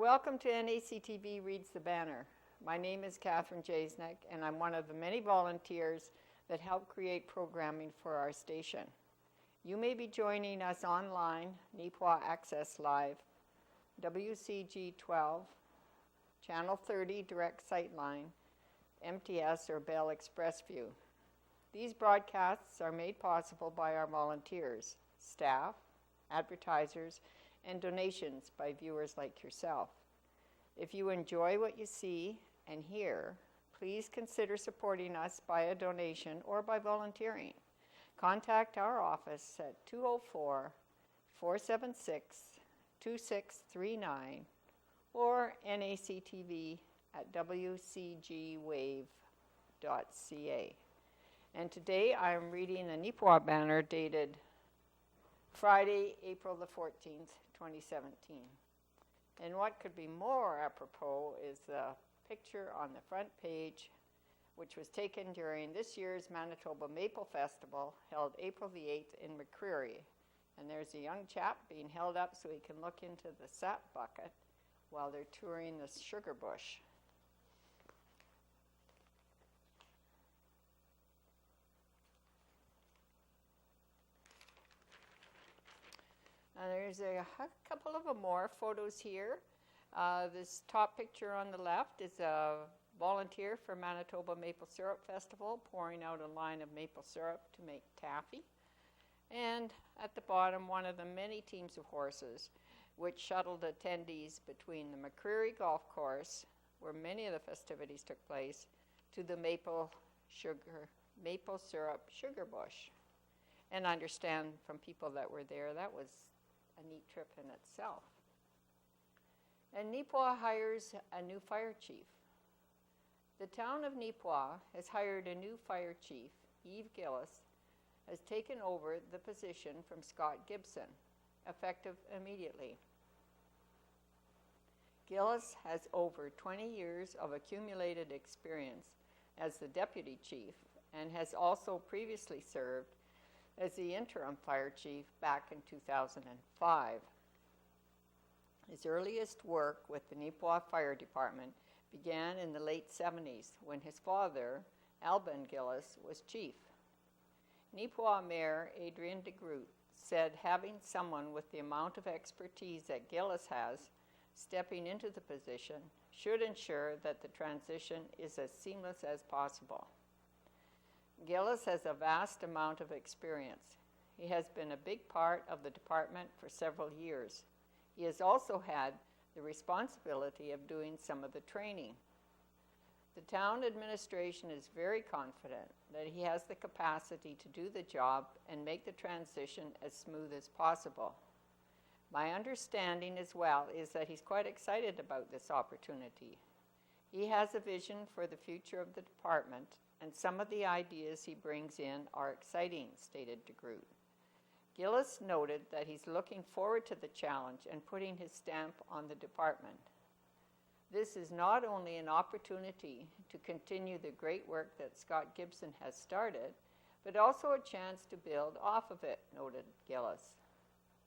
Welcome to NACTV Reads the Banner. My name is Catherine Jasnick, and I'm one of the many volunteers that help create programming for our station. You may be joining us online, Neepawa Access Live, WCG 12, Channel 30 Direct Sightline, MTS or Bell Express View. These broadcasts are made possible by our volunteers, staff, advertisers, and donations by viewers like yourself. If you enjoy what you see and hear, please consider supporting us by a donation or by volunteering. Contact our office at 204-476-2639 or NACTV at wcgwave.ca. And today I am reading the Neepawa banner dated Friday, April the 14th, 2017. And what could be more apropos is the picture on the front page, which was taken during this year's Manitoba Maple Festival, held April the 8th in McCreary. And there's a young chap being held up so he can look into the sap bucket while they're touring the sugar bush. There's a couple of more photos here. This top picture on the left is a volunteer for Manitoba Maple Syrup Festival pouring out a line of maple syrup to make taffy. And at the bottom, one of the many teams of horses which shuttled attendees between the McCreary Golf Course, where many of the festivities took place, to the maple syrup sugar bush. And I understand from people that were there, that was a neat trip in itself. And Neepawa hires a new fire chief. The town of Neepawa has hired a new fire chief. Eve Gillis has taken over the position from Scott Gibson, effective immediately. Gillis has over 20 years of accumulated experience as the deputy chief and has also previously served as the interim fire chief back in 2005. His earliest work with the Neepawa Fire Department began in the late 70s when his father, Alban Gillis, was chief. Neepawa Mayor Adrian DeGroot said having someone with the amount of expertise that Gillis has stepping into the position should ensure that the transition is as seamless as possible. Gillis has a vast amount of experience. He has been a big part of the department for several years. He has also had the responsibility of doing some of the training. The town administration is very confident that he has the capacity to do the job and make the transition as smooth as possible. My understanding as well is that he's quite excited about this opportunity. He has a vision for the future of the department, and some of the ideas he brings in are exciting, stated DeGroot. Gillis noted that he's looking forward to the challenge and putting his stamp on the department. This is not only an opportunity to continue the great work that Scott Gibson has started, but also a chance to build off of it, noted Gillis.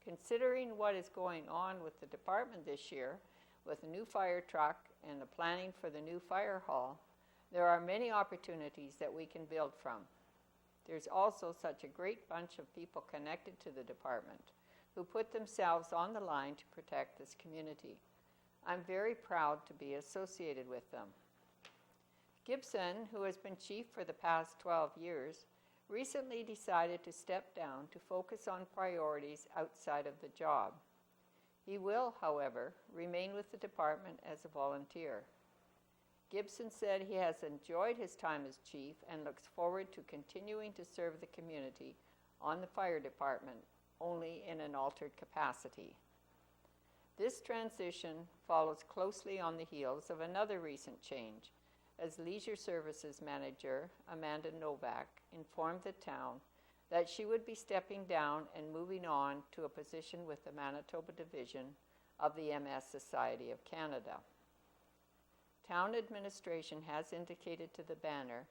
Considering what is going on with the department this year, with a new fire truck and the planning for the new fire hall, there are many opportunities that we can build from. There's also such a great bunch of people connected to the department who put themselves on the line to protect this community. I'm very proud to be associated with them. Gibson, who has been chief for the past 12 years, recently decided to step down to focus on priorities outside of the job. He will, however, remain with the department as a volunteer. Gibson said he has enjoyed his time as chief and looks forward to continuing to serve the community on the fire department, only in an altered capacity. This transition follows closely on the heels of another recent change, as Leisure Services Manager Amanda Novak informed the town that she would be stepping down and moving on to a position with the Manitoba Division of the MS Society of Canada. Town administration has indicated to the banner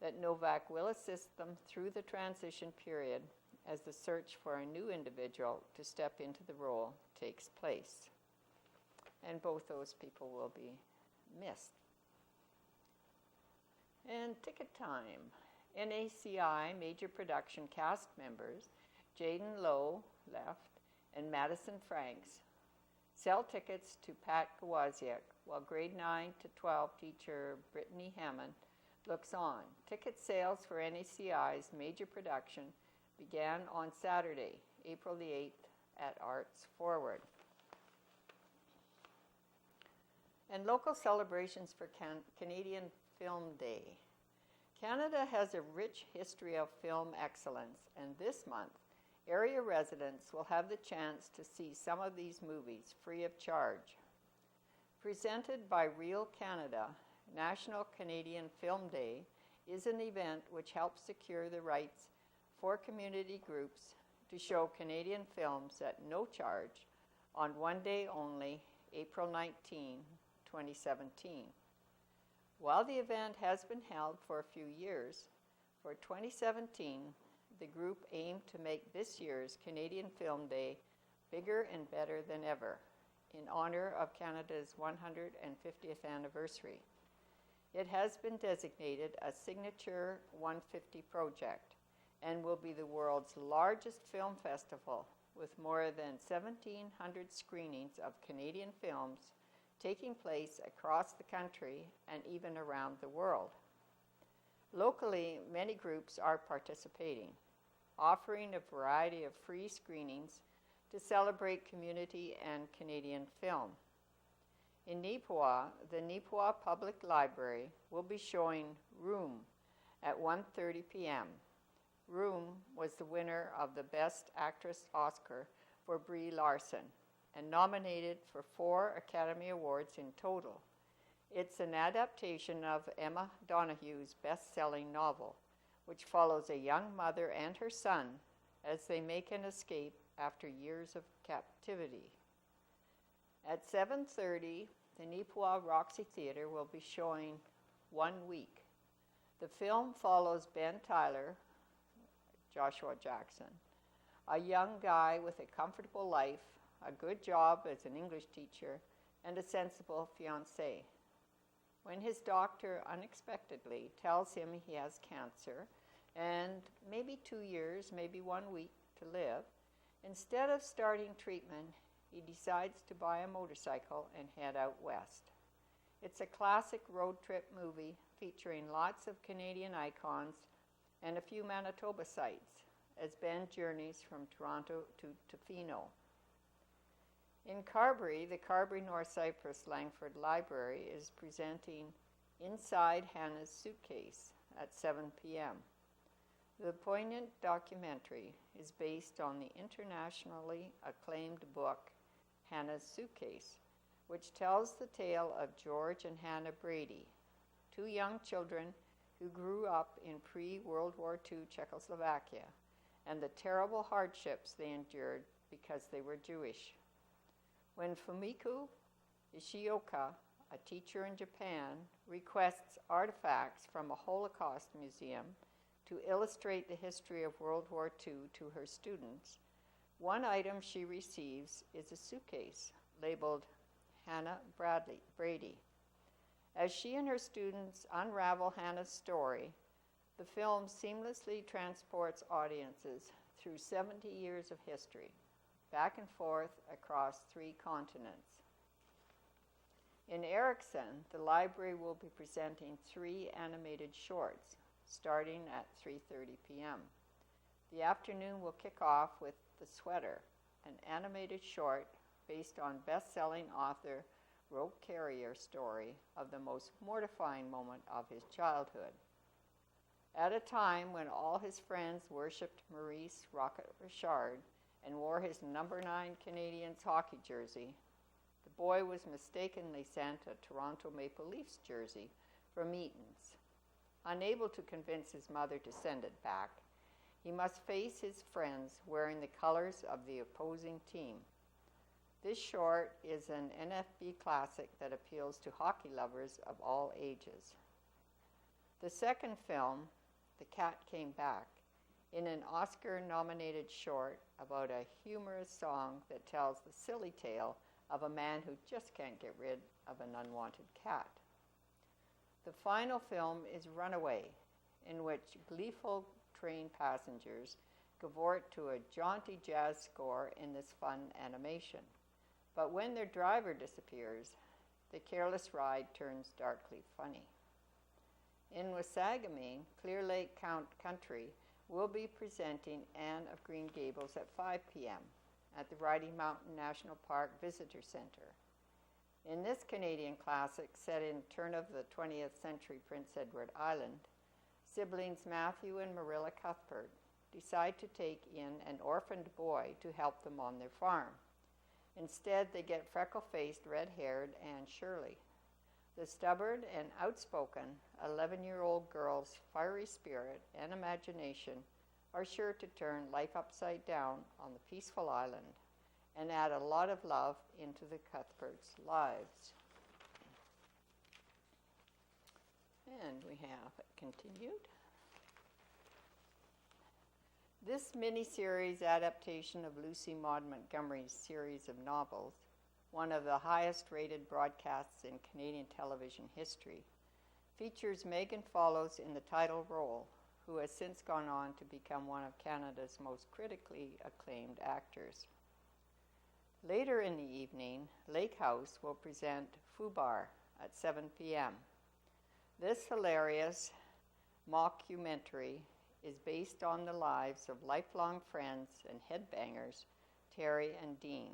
that Novak will assist them through the transition period as the search for a new individual to step into the role takes place. and both those people will be missed. And ticket time. NACI major production cast members Jaden Lowe left and Madison Franks sell tickets to Pat Gawaziak while grade 9 to 12 teacher Brittany Hammond looks on. Ticket sales for NACI's major production began on Saturday, April the 8th at Arts Forward. And local celebrations for Canadian Film Day. Canada has a rich history of film excellence, and this month, area residents will have the chance to see some of these movies free of charge. Presented by Real Canada, National Canadian Film Day is an event which helps secure the rights for community groups to show Canadian films at no charge on one day only, April 19, 2017. While the event has been held for a few years, for 2017, the group aimed to make this year's Canadian Film Day bigger and better than ever in honor of Canada's 150th anniversary. It has been designated a Signature 150 project and will be the world's largest film festival with more than 1,700 screenings of Canadian films taking place across the country and even around the world. Locally, many groups are participating, offering a variety of free screenings to celebrate community and Canadian film. In Neepawa, the Neepawa Public Library will be showing Room at 1:30 p.m. Room was the winner of the Best Actress Oscar for Brie Larson and nominated for 4 Academy Awards in total. It's an adaptation of Emma Donohue's best-selling novel, which follows a young mother and her son as they make an escape after years of captivity. At 7:30, the Neepawa Roxy Theatre will be showing 1 Week. The film follows Ben Tyler, Joshua Jackson, a young guy with a comfortable life, a good job as an English teacher, and a sensible fiancée. When his doctor unexpectedly tells him he has cancer and maybe 2 years, maybe 1 week to live, instead of starting treatment, he decides to buy a motorcycle and head out west. It's a classic road trip movie featuring lots of Canadian icons and a few Manitoba sites as Ben journeys from Toronto to Tofino. In Carberry, the Carberry North Cyprus Langford Library is presenting Inside Hannah's Suitcase at 7 p.m. The poignant documentary is based on the internationally acclaimed book Hannah's Suitcase, which tells the tale of George and Hannah Brady, 2 young children who grew up in pre-World War II Czechoslovakia, and the terrible hardships they endured because they were Jewish. When Fumiko Ishioka, a teacher in Japan, requests artifacts from a Holocaust museum to illustrate the history of World War II to her students, one item she receives is a suitcase labeled Hannah Brady. As she and her students unravel Hannah's story, the film seamlessly transports audiences through 70 years of history, back and forth across 3 continents. In Erickson, the library will be presenting 3 animated shorts, starting at 3:30 p.m. The afternoon will kick off with The Sweater, an animated short based on best-selling author Rope Carrier's story of the most mortifying moment of his childhood. At a time when all his friends worshipped Maurice Rocket Richard and wore his number 9 Canadiens hockey jersey, the boy was mistakenly sent a Toronto Maple Leafs jersey from Eaton's. Unable to convince his mother to send it back, he must face his friends wearing the colors of the opposing team. This short is an NFB classic that appeals to hockey lovers of all ages. The second film, The Cat Came Back, in an Oscar-nominated short about a humorous song that tells the silly tale of a man who just can't get rid of an unwanted cat. The final film is Runaway, in which gleeful train passengers cavort to a jaunty jazz score in this fun animation. But when their driver disappears, the careless ride turns darkly funny. In Wasagaming, Clear Lake Country will be presenting Anne of Green Gables at 5 p.m. at the Rocky Mountain National Park Visitor Center. In this Canadian classic, set in turn of the 20th century Prince Edward Island, siblings Matthew and Marilla Cuthbert decide to take in an orphaned boy to help them on their farm. Instead, they get freckle-faced, red-haired Anne Shirley. The stubborn and outspoken 11-year-old girl's fiery spirit and imagination are sure to turn life upside down on the peaceful island and add a lot of love into the Cuthberts' lives. And we have it continued. This mini-series adaptation of Lucy Maud Montgomery's series of novels, one of the highest-rated broadcasts in Canadian television history, features Megan Follows in the title role, who has since gone on to become one of Canada's most critically acclaimed actors. Later in the evening, Lake House will present Fubar at 7 p.m. This hilarious mockumentary is based on the lives of lifelong friends and headbangers Terry and Dean,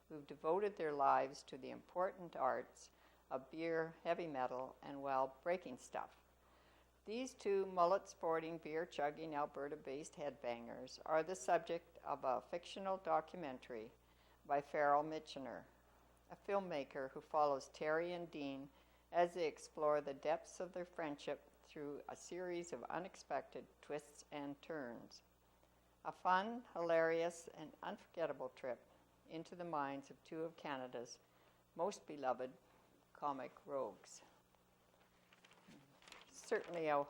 who've devoted their lives to the important arts of beer, heavy metal, and, well, breaking stuff. These two mullet-sporting, beer-chugging, Alberta-based headbangers are the subject of a fictional documentary by Farrell Mitchener, a filmmaker who follows Terry and Dean as they explore the depths of their friendship through a series of unexpected twists and turns. A fun, hilarious, and unforgettable trip into the minds of two of Canada's most beloved comic rogues. Certainly a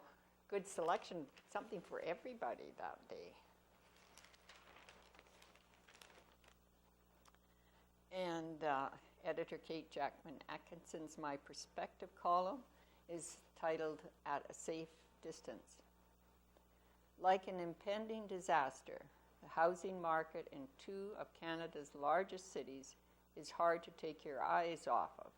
good selection, something for everybody that day. And editor Kate Jackman Atkinson's My Perspective column is titled At a Safe Distance. Like an impending disaster, the housing market in two of Canada's largest cities is hard to take your eyes off of.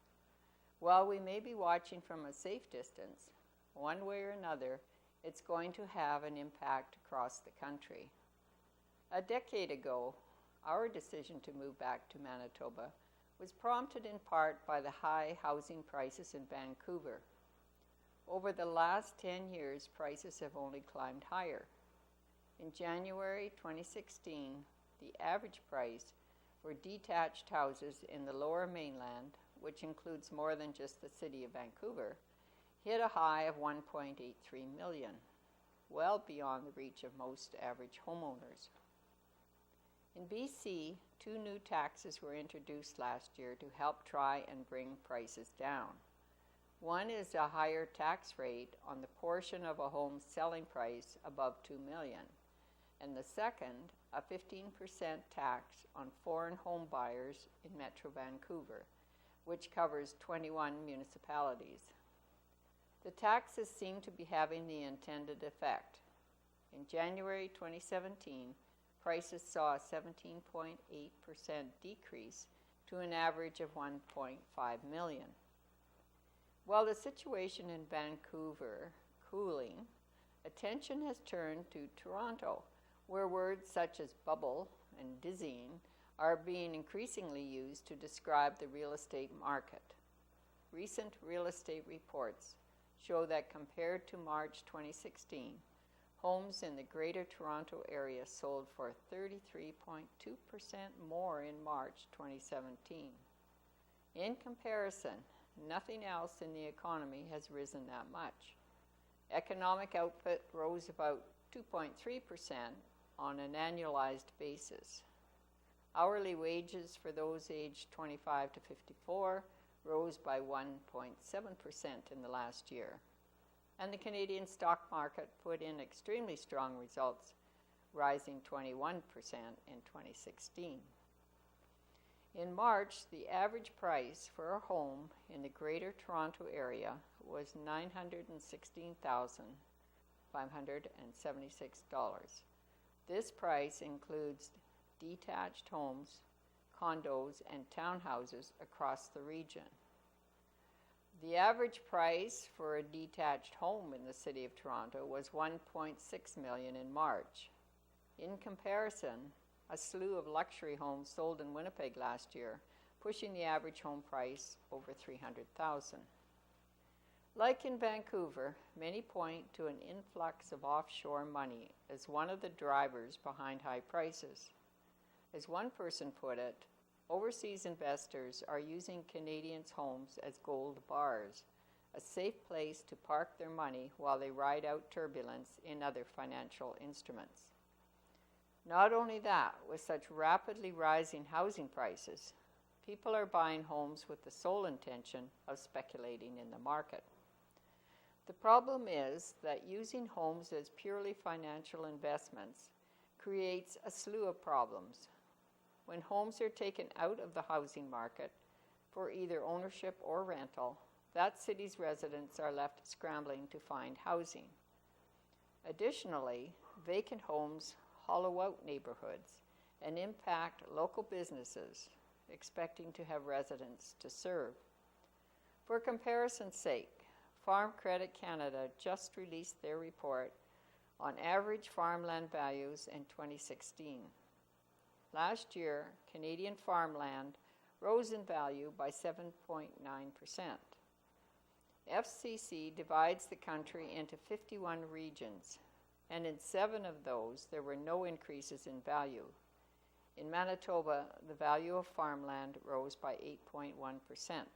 While we may be watching from a safe distance, one way or another, it's going to have an impact across the country. A decade ago, our decision to move back to Manitoba was prompted in part by the high housing prices in Vancouver. Over the last 10 years, prices have only climbed higher. In January 2016, the average price for detached houses in the Lower Mainland, which includes more than just the city of Vancouver, hit a high of $1.83 million, well beyond the reach of most average homeowners. In BC, 2 new taxes were introduced last year to help try and bring prices down. One is a higher tax rate on the portion of a home's selling price above $2 million, and the second, a 15% tax on foreign home buyers in Metro Vancouver, which covers 21 municipalities. The taxes seem to be having the intended effect. In January 2017, prices saw a 17.8% decrease to an average of $1.5 million. While the situation in Vancouver cooling, attention has turned to Toronto, where words such as bubble and dizzying are being increasingly used to describe the real estate market. Recent real estate reports show that compared to March 2016, homes in the Greater Toronto area sold for 33.2% more in March 2017. In comparison, nothing else in the economy has risen that much. Economic output rose about 2.3% on an annualized basis. Hourly wages for those aged 25 to 54 rose by 1.7% in the last year. And the Canadian stock market put in extremely strong results, rising 21% in 2016. In March, the average price for a home in the Greater Toronto Area was $916,576. This price includes detached homes, condos, and townhouses across the region. The average price for a detached home in the City of Toronto was $1.6 million in March. In comparison, a slew of luxury homes sold in Winnipeg last year, pushing the average home price over $300,000. Like in Vancouver, many point to an influx of offshore money as one of the drivers behind high prices. As one person put it, overseas investors are using Canadians' homes as gold bars, a safe place to park their money while they ride out turbulence in other financial instruments. Not only that, with such rapidly rising housing prices, people are buying homes with the sole intention of speculating in the market. The problem is that using homes as purely financial investments creates a slew of problems. When homes are taken out of the housing market for either ownership or rental, that city's residents are left scrambling to find housing. Additionally, vacant homes hollow out neighborhoods and impact local businesses expecting to have residents to serve. For comparison's sake, Farm Credit Canada just released their report on average farmland values in 2016. Last year, Canadian farmland rose in value by 7.9%. FCC divides the country into 51 regions, and in 7 of those, there were no increases in value. In Manitoba, the value of farmland rose by 8.1%.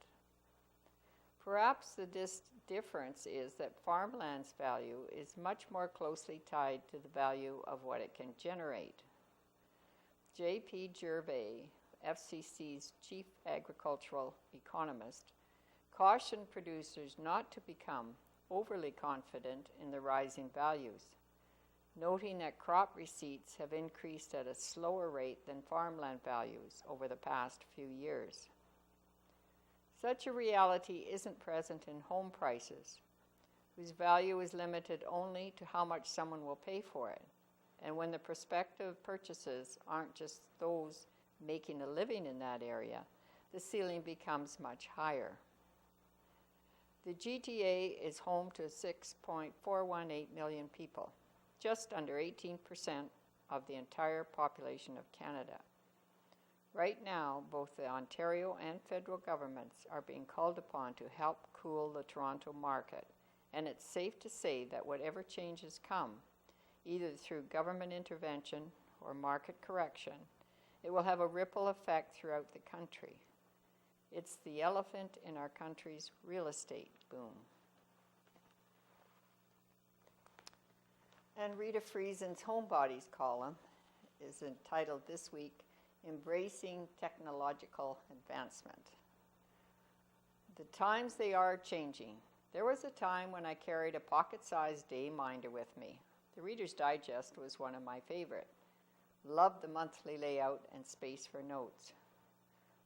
Perhaps the difference is that farmland's value is much more closely tied to the value of what it can generate. J.P. Gervais, FCC's chief agricultural economist, cautioned producers not to become overly confident in the rising values, noting that crop receipts have increased at a slower rate than farmland values over the past few years. Such a reality isn't present in home prices, whose value is limited only to how much someone will pay for it, and when the prospective purchases aren't just those making a living in that area, the ceiling becomes much higher. The GTA is home to 6.418 million people, just under 18% of the entire population of Canada. Right now, both the Ontario and federal governments are being called upon to help cool the Toronto market, and it's safe to say that whatever changes come, either through government intervention or market correction, it will have a ripple effect throughout the country. It's the elephant in our country's real estate boom. And Rita Friesen's Homebodies column is entitled this week, Embracing Technological Advancement. The times they are changing. There was a time when I carried a pocket-sized day minder with me. The Reader's Digest was one of my favorite. Loved the monthly layout and space for notes.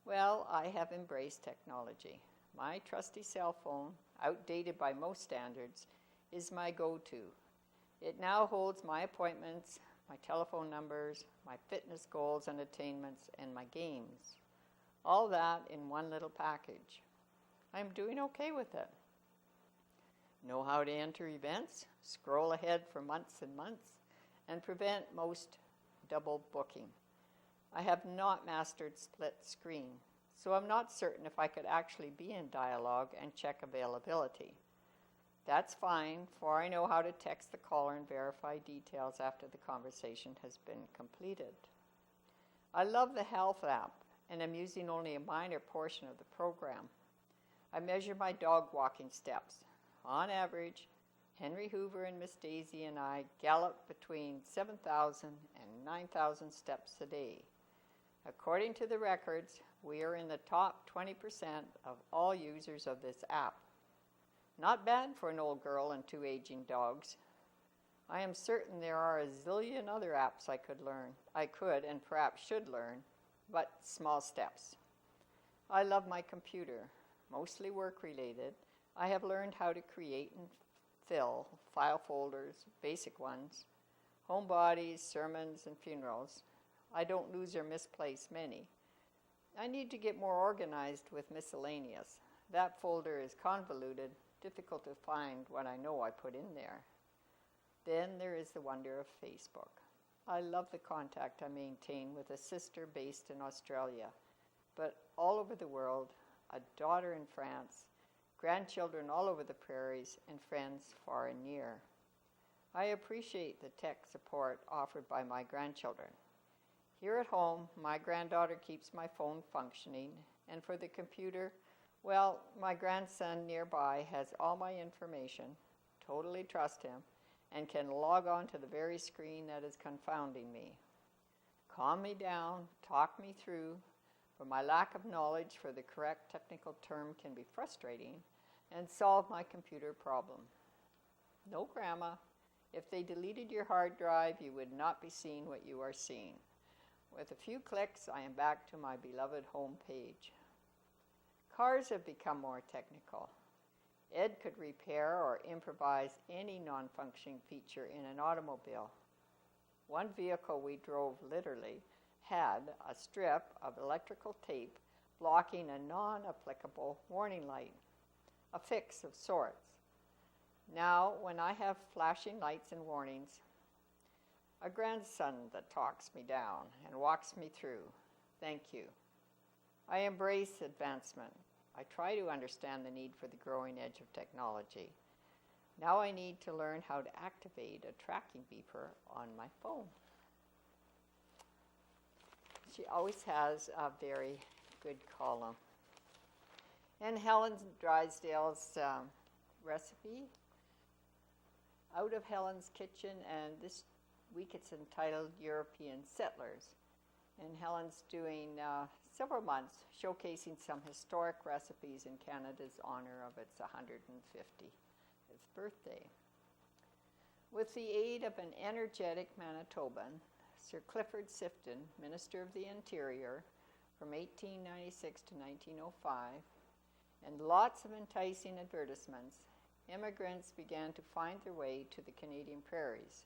Well, I have embraced technology. My trusty cell phone, outdated by most standards, is my go-to. It now holds my appointments, my telephone numbers, my fitness goals and attainments, and my games. All that in one little package. I'm doing okay with it. Know how to enter events, scroll ahead for months and months, and prevent most double booking. I have not mastered split screen, so I'm not certain if I could actually be in dialogue and check availability. That's fine, for I know how to text the caller and verify details after the conversation has been completed. I love the health app, and I'm using only a minor portion of the program. I measure my dog walking steps. On average, Henry Hoover and Miss Daisy and I gallop between 7,000 and 9,000 steps a day. According to the records, we are in the top 20% of all users of this app. Not bad for an old girl and 2 aging dogs. I am certain there are a zillion other apps I could and perhaps should learn, but small steps. I love my computer, mostly work-related. I have learned how to create and fill file folders, basic ones, homebodies, sermons, and funerals. I don't lose or misplace many. I need to get more organized with miscellaneous. That folder is convoluted, difficult to find what I know I put in there. Then there is the wonder of Facebook. I love the contact I maintain with a sister based in Australia, but all over the world, a daughter in France, grandchildren all over the prairies, and friends far and near. I appreciate the tech support offered by my grandchildren. Here at home, my granddaughter keeps my phone functioning, and for the computer, well, my grandson nearby has all my information, totally trust him, and can log on to the very screen that is confounding me. Calm me down, talk me through, for my lack of knowledge for the correct technical term can be frustrating, and solve my computer problem. No, Grandma, if they deleted your hard drive, you would not be seeing what you are seeing. With a few clicks, I am back to my beloved home page. Cars have become more technical. Ed could repair or improvise any non-functioning feature in an automobile. One vehicle we drove literally had a strip of electrical tape blocking a non-applicable warning light, a fix of sorts. Now, when I have flashing lights and warnings, a grandson that talks me down and walks me through. Thank you. I embrace advancement. I try to understand the need for the growing edge of technology. Now I need to learn how to activate a tracking beeper on my phone. She always has a very good column. And Helen Drysdale's recipe, Out of Helen's Kitchen, and this week it's entitled European Settlers. And Helen's doing several months showcasing some historic recipes in Canada's honor of its 150th birthday. With the aid of an energetic Manitoban, Sir Clifford Sifton, Minister of the Interior, from 1896 to 1905, and lots of enticing advertisements, immigrants began to find their way to the Canadian prairies.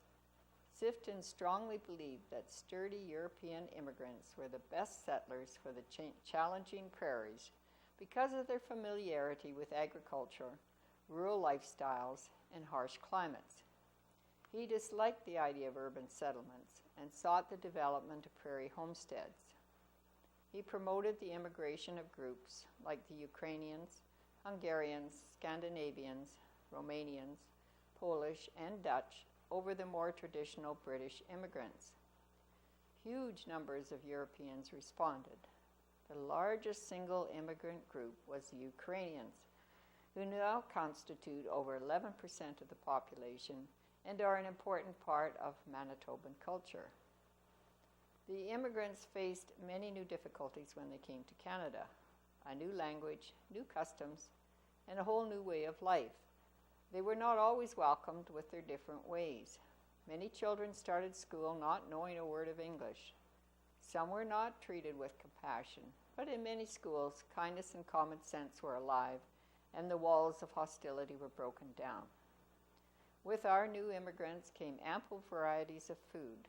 Sifton strongly believed that sturdy European immigrants were the best settlers for the challenging prairies because of their familiarity with agriculture, rural lifestyles, and harsh climates. He disliked the idea of urban settlements and sought the development of prairie homesteads. He promoted the immigration of groups like the Ukrainians, Hungarians, Scandinavians, Romanians, Polish, and Dutch over the more traditional British immigrants. Huge numbers of Europeans responded. The largest single immigrant group was the Ukrainians, who now constitute over 11% of the population and are an important part of Manitoban culture. The immigrants faced many new difficulties when they came to Canada: a new language, new customs, and a whole new way of life. They were not always welcomed with their different ways. Many children started school not knowing a word of English. Some were not treated with compassion, but in many schools, kindness and common sense were alive, and the walls of hostility were broken down. With our new immigrants came ample varieties of food.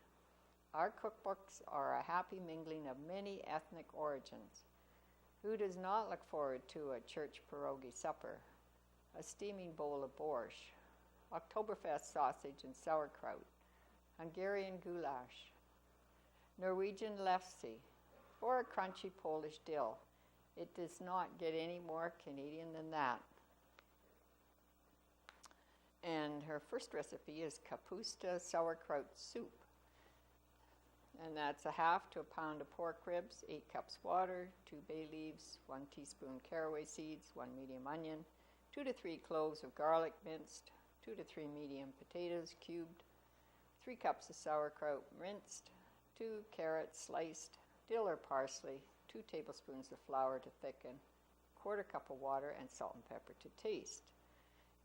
Our cookbooks are a happy mingling of many ethnic origins. Who does not look forward to a church pierogi supper, a steaming bowl of borscht, Oktoberfest sausage and sauerkraut, Hungarian goulash, Norwegian lefse, or a crunchy Polish dill? It does not get any more Canadian than that. And her first recipe is kapusta sauerkraut soup. And that's a half to a pound of pork ribs, 8 cups water, 2 bay leaves, 1 teaspoon caraway seeds, 1 medium onion, 2 to 3 cloves of garlic minced, 2 to 3 medium potatoes cubed, 3 cups of sauerkraut rinsed, 2 carrots sliced, dill or parsley, 2 tablespoons of flour to thicken, 1/4 cup of water, and salt and pepper to taste.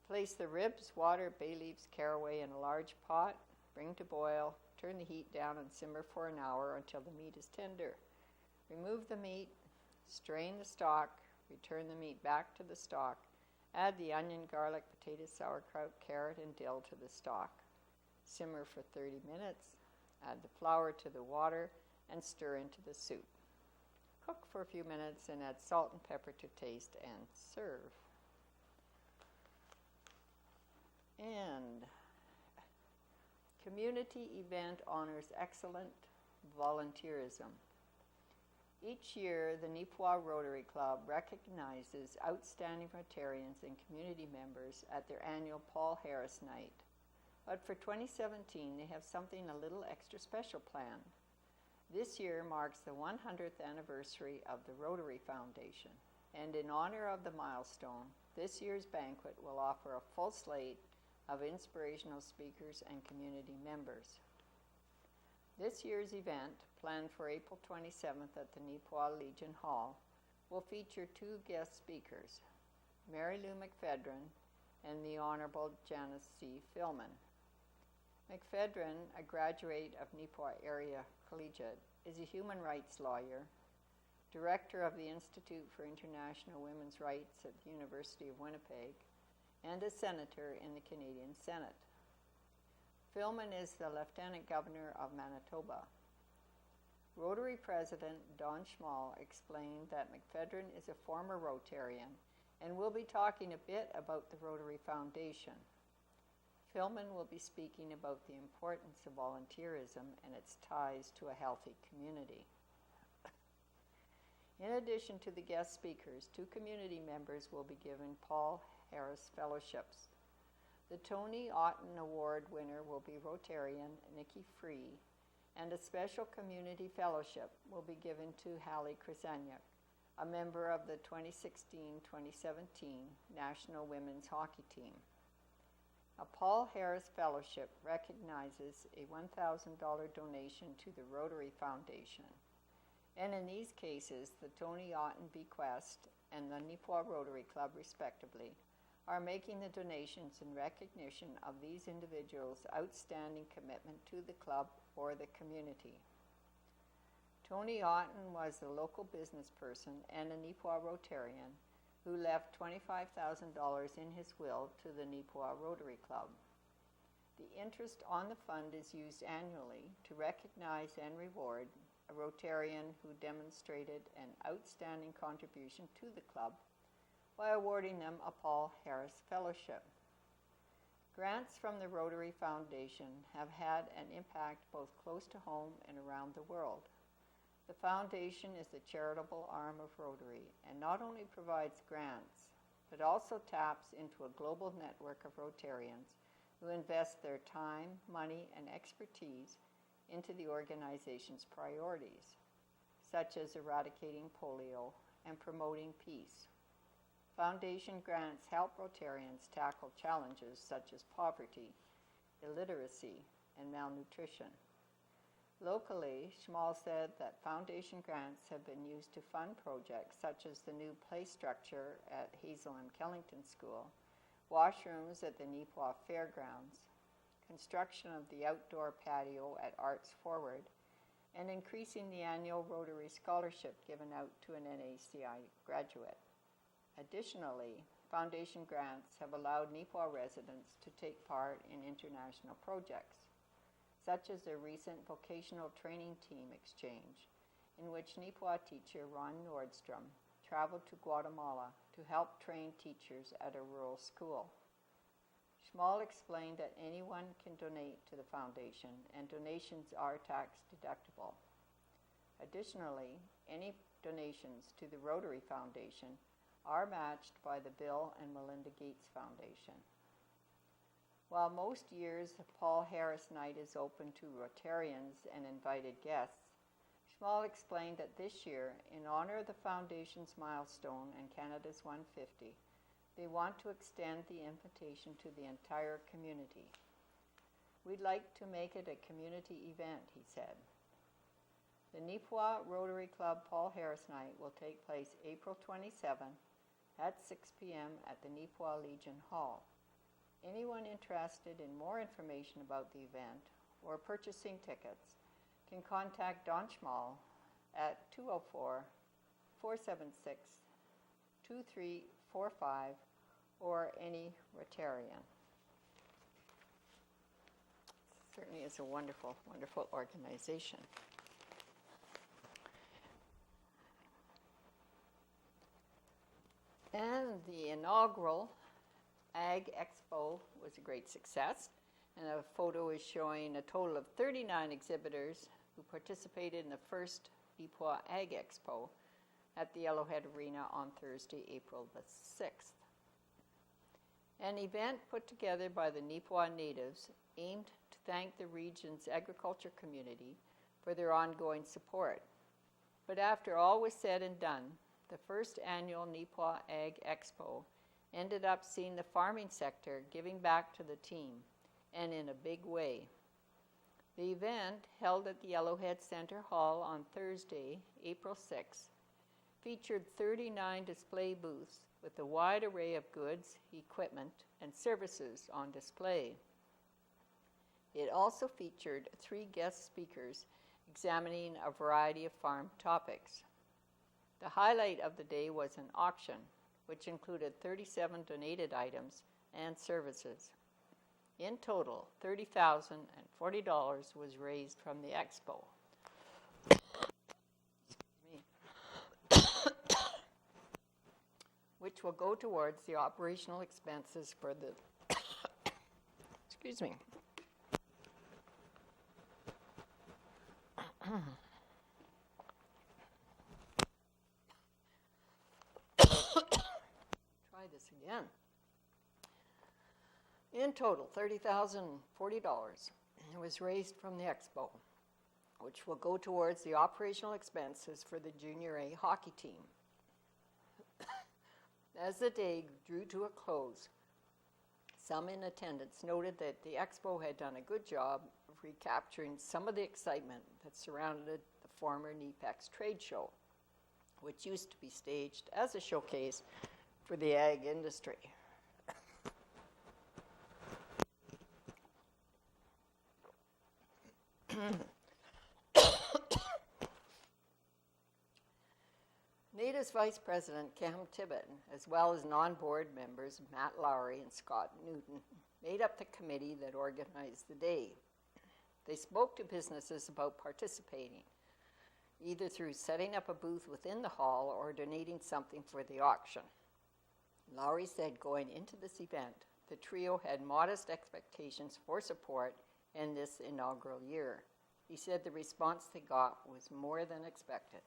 Place the ribs, water, bay leaves, caraway in a large pot, bring to boil, turn the heat down and simmer for an hour until the meat is tender. Remove the meat, Strain the stock, return the meat back to the stock, add the onion, garlic, potato, sauerkraut, carrot, and dill to the stock. Simmer for 30 minutes, add the flour to the water, and stir into the soup. Cook for a few minutes and add salt and pepper to taste and serve. And community event honors excellent volunteerism. Each year, the Neepawa Rotary Club recognizes outstanding Rotarians and community members at their annual Paul Harris Night. But for 2017, they have something a little extra special planned. This year marks the 100th anniversary of the Rotary Foundation, and in honor of the milestone, this year's banquet will offer a full slate of inspirational speakers and community members. This year's event, planned for April 27th at the Neepawa Legion Hall, will feature two guest speakers, Mary Lou McPhedran and the Honorable Janice C. Philman. McPhedran, a graduate of Neepawa Area Collegiate, is a human rights lawyer, director of the Institute for International Women's Rights at the University of Winnipeg, and a senator in the Canadian Senate. Philman is the Lieutenant Governor of Manitoba. Rotary President Don Schmall explained that McPhedran is a former Rotarian and will be talking a bit about the Rotary Foundation. Philman will be speaking about the importance of volunteerism and its ties to a healthy community. In addition to the guest speakers, two community members will be given Paul Harris Fellowships. The Tony Otten Award winner will be Rotarian Nikki Free, and a special community fellowship will be given to Hallie Krasaniuk, a member of the 2016-2017 National Women's Hockey Team. A Paul Harris Fellowship recognizes a $1,000 donation to the Rotary Foundation, and in these cases, the Tony Otten Bequest and the Neepawa Rotary Club, respectively, are making the donations in recognition of these individuals' outstanding commitment to the club or the community. Tony Otten was a local business person and a Neepawa Rotarian who left $25,000 in his will to the Neepawa Rotary Club. The interest on the fund is used annually to recognize and reward a Rotarian who demonstrated an outstanding contribution to the club by awarding them a Paul Harris Fellowship. Grants from the Rotary Foundation have had an impact both close to home and around the world. The foundation is the charitable arm of Rotary and not only provides grants, but also taps into a global network of Rotarians who invest their time, money, and expertise into the organization's priorities, such as eradicating polio and promoting peace. Foundation grants help Rotarians tackle challenges such as poverty, illiteracy, and malnutrition. Locally, Schmall said that foundation grants have been used to fund projects such as the new play structure at Hazel M. Kellington School, washrooms at the Neepawa Fairgrounds, construction of the outdoor patio at Arts Forward, and increasing the annual Rotary Scholarship given out to an NACI graduate. Additionally, foundation grants have allowed Neepawa residents to take part in international projects, such as the recent vocational training team exchange, in which Neepawa teacher Ron Nordstrom traveled to Guatemala to help train teachers at a rural school. Schmall explained that anyone can donate to the foundation, and donations are tax deductible. Additionally, any donations to the Rotary Foundation are matched by the Bill and Melinda Gates Foundation. While most years the Paul Harris Night is open to Rotarians and invited guests, Schmall explained that this year, in honor of the Foundation's milestone and Canada's 150, they want to extend the invitation to the entire community. We'd like to make it a community event, he said. The Neepawa Rotary Club Paul Harris Night will take place April 27th at 6 p.m. at the Neepawa Legion Hall. Anyone interested in more information about the event or purchasing tickets can contact Don Schmall at 476-2345 or any Rotarian. Certainly is a wonderful, wonderful organization. And the inaugural Ag Expo was a great success. And a photo is showing a total of 39 exhibitors who participated in the first Neepawa Ag Expo at the Yellowhead Arena on Thursday, April the 6th. An event put together by the Neepawa natives aimed to thank the region's agriculture community for their ongoing support. But after all was said and done, the first annual Neepawa Ag Expo ended up seeing the farming sector giving back to the team, and in a big way. The event, held at the Yellowhead Center Hall on Thursday, April 6th, featured 39 display booths with a wide array of goods, equipment, and services on display. It also featured 3 guest speakers examining a variety of farm topics. The highlight of the day was an auction, which included 37 donated items and services. In total, $30,040 was raised from the expo. Which will go towards the operational expenses for the excuse me. Try this again. In total, $30,040 was raised from the expo, which will go towards the operational expenses for the Junior A hockey team. As the day drew to a close, some in attendance noted that the expo had done a good job of recapturing some of the excitement that surrounded the former NEPEX trade show, which used to be staged as a showcase for the ag industry. NATIV's Vice President Cam Tibbett, as well as non-board members Matt Lowry and Scott Newton, made up the committee that organized the day. They spoke to businesses about participating, either through setting up a booth within the hall or donating something for the auction. Lowry said going into this event, the trio had modest expectations for support in this inaugural year. He said the response they got was more than expected.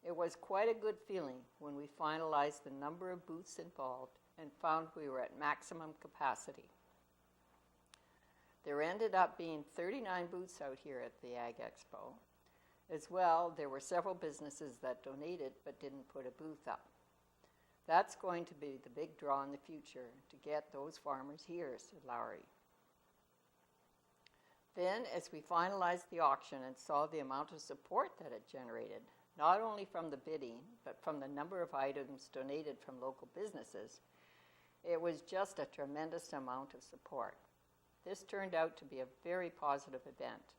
It was quite a good feeling when we finalized the number of booths involved and found we were at maximum capacity. There ended up being 39 booths out here at the Ag Expo. As well, there were several businesses that donated but didn't put a booth up. That's going to be the big draw in the future, to get those farmers here, said Lowry. Then, as we finalized the auction and saw the amount of support that it generated, not only from the bidding, but from the number of items donated from local businesses, it was just a tremendous amount of support. This turned out to be a very positive event,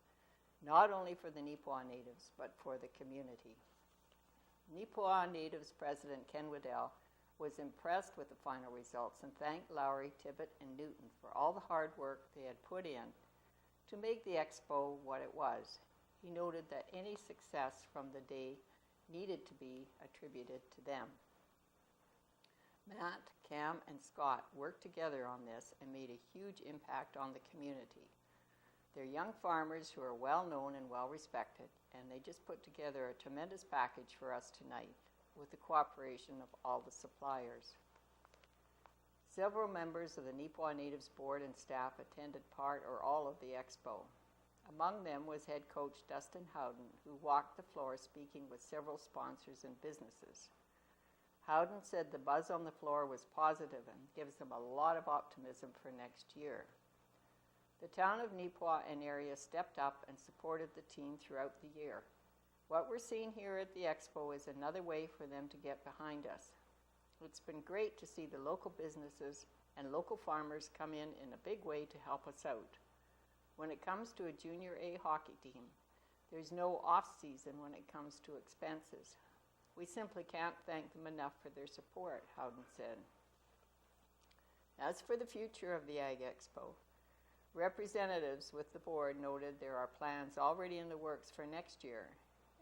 not only for the Neepawa natives, but for the community. Neepawa Natives President Ken Waddell was impressed with the final results and thanked Lowry, Tibbett, and Newton for all the hard work they had put in to make the expo what it was. He noted that any success from the day needed to be attributed to them. Matt, Cam, and Scott worked together on this and made a huge impact on the community. They're young farmers who are well known and well respected, and they just put together a tremendous package for us tonight with the cooperation of all the suppliers. Several members of the Neepawa Natives Board and staff attended part or all of the expo. Among them was head coach Dustin Howden, who walked the floor speaking with several sponsors and businesses. Howden said the buzz on the floor was positive and gives them a lot of optimism for next year. The town of Neepawa and area stepped up and supported the team throughout the year. What we're seeing here at the expo is another way for them to get behind us. It's been great to see the local businesses and local farmers come in a big way to help us out. When it comes to a Junior A hockey team, there's no off-season when it comes to expenses. We simply can't thank them enough for their support, Howden said. As for the future of the Ag Expo, representatives with the board noted there are plans already in the works for next year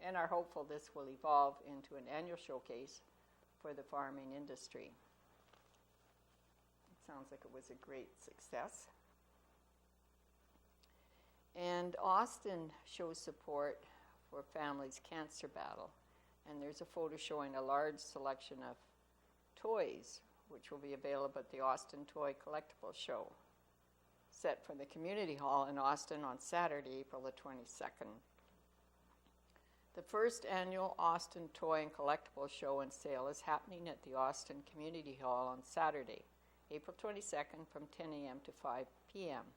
and are hopeful this will evolve into an annual showcase for the farming industry. It sounds like it was a great success. And Austin shows support for families' cancer battle. And there's a photo showing a large selection of toys, which will be available at the Austin Toy Collectible Show, set for the Community Hall in Austin on Saturday, April the 22nd. The first annual Austin Toy and Collectible Show and Sale is happening at the Austin Community Hall on Saturday, April 22nd from 10 a.m. to 5 p.m.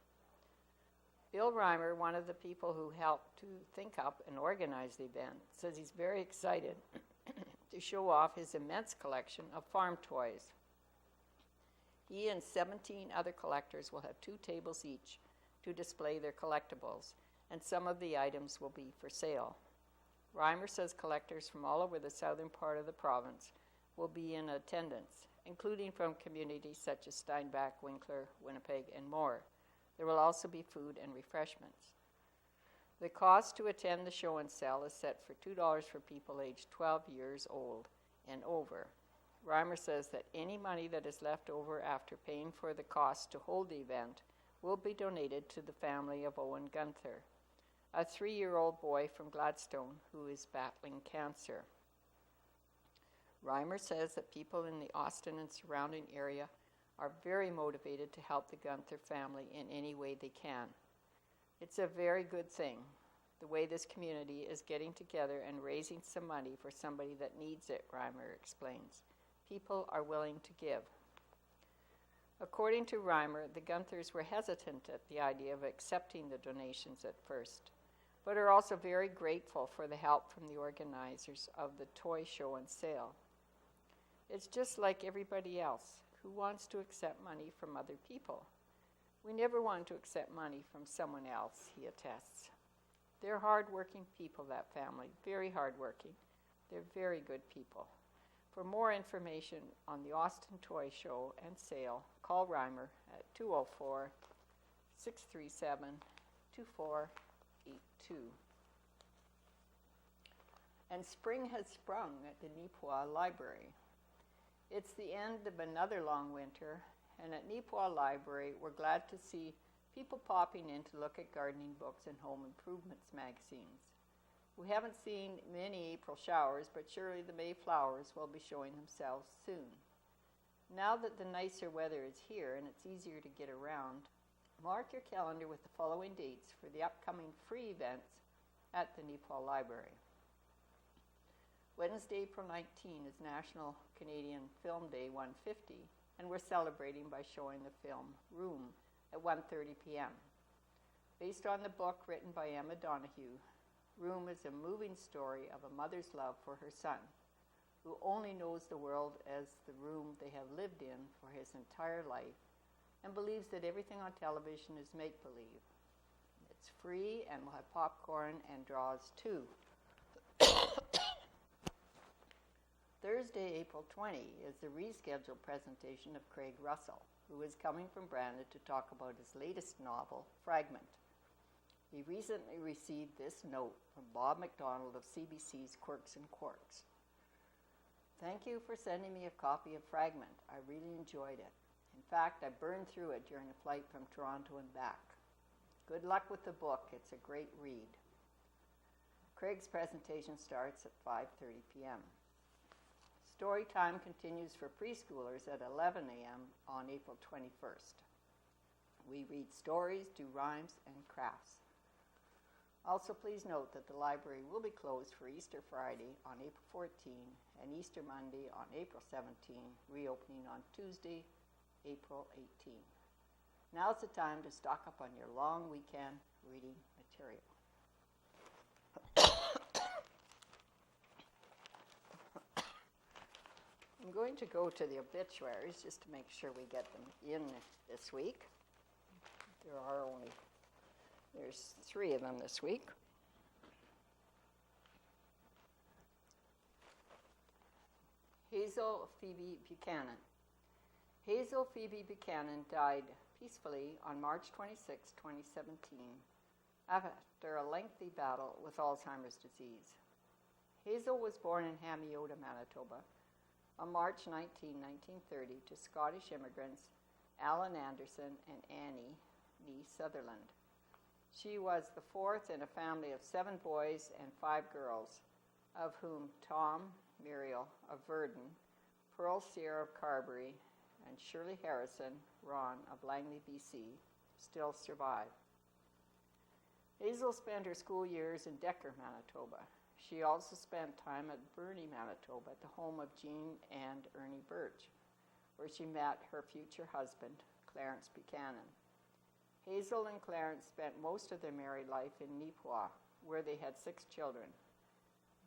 Bill Reimer, one of the people who helped to think up and organize the event, says he's very excited to show off his immense collection of farm toys. He and 17 other collectors will have 2 tables each to display their collectibles, and some of the items will be for sale. Reimer says collectors from all over the southern part of the province will be in attendance, including from communities such as Steinbach, Winkler, Winnipeg, and more. There will also be food and refreshments. The cost to attend the show and sell is set for $2 for people aged 12 years old and over. Reimer says that any money that is left over after paying for the cost to hold the event will be donated to the family of Owen Gunther, a 3-year-old boy from Gladstone who is battling cancer. Reimer says that people in the Austin and surrounding area are very motivated to help the Gunther family in any way they can. It's a very good thing, the way this community is getting together and raising some money for somebody that needs it, Reimer explains. People are willing to give. According to Reimer, the Gunthers were hesitant at the idea of accepting the donations at first, but are also very grateful for the help from the organizers of the toy show and sale. It's just like everybody else who wants to accept money from other people. We never want to accept money from someone else, he attests. They're hard-working people, that family, very hard-working. They're very good people. For more information on the Austin Toy Show and Sale, call Reimer at 204-637-2482. And spring has sprung at the Neepawa Library. It's the end of another long winter, and at Neepawa Library, we're glad to see people popping in to look at gardening books and home improvements magazines. We haven't seen many April showers, but surely the May flowers will be showing themselves soon. Now that the nicer weather is here and it's easier to get around, mark your calendar with the following dates for the upcoming free events at the Neepawa Library. Wednesday, April 19 is National Canadian Film Day 150, and we're celebrating by showing the film Room at 1:30 p.m. Based on the book written by Emma Donoghue, Room is a moving story of a mother's love for her son, who only knows the world as the room they have lived in for his entire life and believes that everything on television is make-believe. It's free and will have popcorn and draws too. Thursday, April 20 is the rescheduled presentation of Craig Russell, who is coming from Brandon to talk about his latest novel, Fragment. He recently received this note from Bob McDonald of CBC's Quirks and Quarks. Thank you for sending me a copy of Fragment. I really enjoyed it. In fact, I burned through it during a flight from Toronto and back. Good luck with the book. It's a great read. Craig's presentation starts at 5:30 p.m. Story time continues for preschoolers at 11 a.m. on April 21st. We read stories, do rhymes, and crafts. Also, please note that the library will be closed for Easter Friday on April 14 and Easter Monday on April 17, reopening on Tuesday, April 18. Now's the time to stock up on your long weekend reading material. I'm going to go to the obituaries just to make sure we get them in this week. There's 3 of them this week. Hazel Phoebe Buchanan. Hazel Phoebe Buchanan died peacefully on March 26, 2017, after a lengthy battle with Alzheimer's disease. Hazel was born in Hamiota, Manitoba, on March 19, 1930, to Scottish immigrants Alan Anderson and Annie Nee Sutherland. She was the fourth in a family of 7 boys and 5 girls, of whom Tom Muriel of Verdon, Pearl Sierra of Carberry, and Shirley Harrison Ron of Langley, BC, still survive. Hazel spent her school years in Decker, Manitoba. She also spent time at Burnie, Manitoba, at the home of Jean and Ernie Birch, where she met her future husband, Clarence Buchanan. Hazel and Clarence spent most of their married life in Neepawa, where they had 6 children: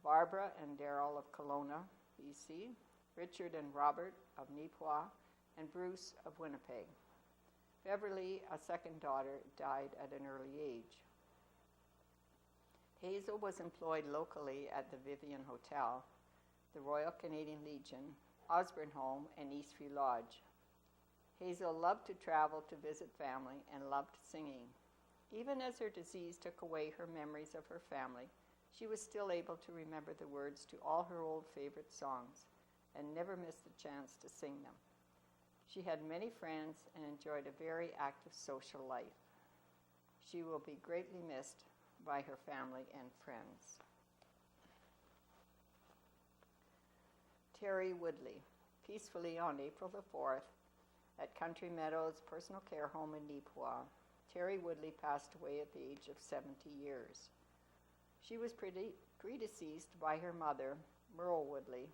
Barbara and Daryl of Kelowna, BC, Richard and Robert of Neepawa, and Bruce of Winnipeg. Beverly, a second daughter, died at an early age. Hazel was employed locally at the Vivian Hotel, the Royal Canadian Legion, Osborne Home, and Eastview Lodge. Hazel loved to travel to visit family and loved singing. Even as her disease took away her memories of her family, she was still able to remember the words to all her old favorite songs and never missed the chance to sing them. She had many friends and enjoyed a very active social life. She will be greatly missed by her family and friends. Terry Woodley, peacefully on April the 4th, at Country Meadows Personal Care Home in Neepawa, Terry Woodley passed away at the age of 70 years. She was predeceased by her mother, Merle Woodley,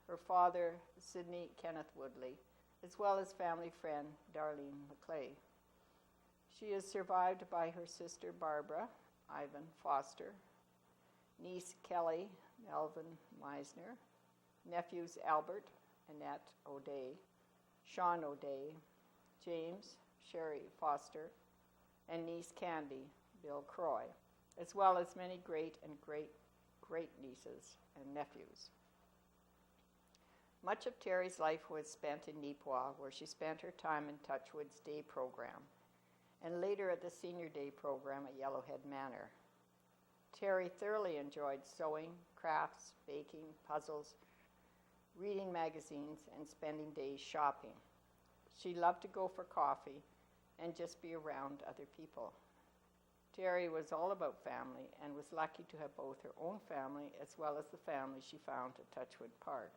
her father, Sidney Kenneth Woodley, as well as family friend, Darlene McClay. She is survived by her sister, Barbara, Ivan Foster, niece, Kelly, Melvin Meisner, nephews, Albert, Annette O'Day, Sean O'Day, James, Sherry Foster, and niece Candy, Bill Croy, as well as many great and great-great-nieces and nephews. Much of Terry's life was spent in Neepawa, where she spent her time in Touchwood's day program, and later at the senior day program at Yellowhead Manor. Terry thoroughly enjoyed sewing, crafts, baking, puzzles, reading magazines, and spending days shopping. She loved to go for coffee and just be around other people. Terry was all about family and was lucky to have both her own family as well as the family she found at Touchwood Park.